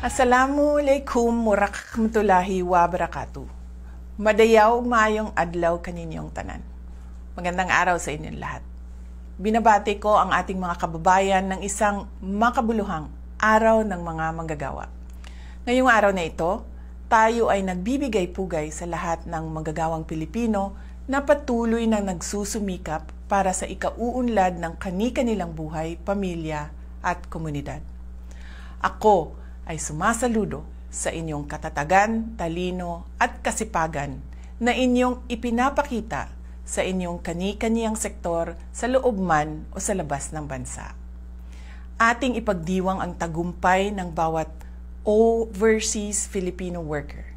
Assalamualaikum warahmatullahi wabarakatuh. Madayaw mayong adlaw kaninyong tanan. Magandang araw sa inyong lahat. Binabati ko ang ating mga kababayan ng isang makabuluhang araw ng mga manggagawa. Ngayong araw na ito, tayo ay nagbibigay-pugay sa lahat ng manggagawang Pilipino na patuloy na nagsusumikap para sa ikauunlad ng kani-kanilang buhay, pamilya at komunidad. Ako ay sumasaludo sa inyong katatagan, talino at kasipagan na inyong ipinapakita sa inyong kani-kaniyang sektor sa loob man o sa labas ng bansa. Ating ipagdiwang ang tagumpay ng bawat overseas Filipino worker,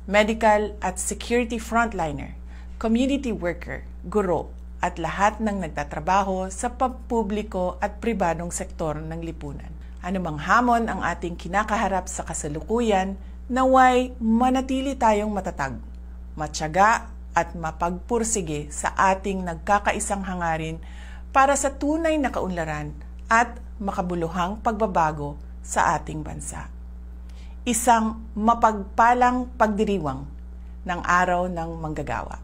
medical at security frontliner, community worker, guro at lahat ng nagtatrabaho sa pampubliko at pribadong sektor ng lipunan. Anumang hamon ang ating kinakaharap sa kasalukuyan, naway manatili tayong matatag, matyaga at mapagpursige sa ating nagkakaisang hangarin para sa tunay na kaunlaran at makabuluhang pagbabago sa ating bansa. Isang mapagpalang pagdiriwang ng araw ng manggagawa.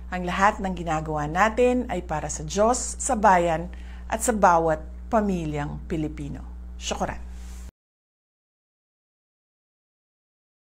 Ang lahat ng ginagawa natin ay para sa Diyos, sa bayan at sa bawat pamilyang Pilipino. Syukuran.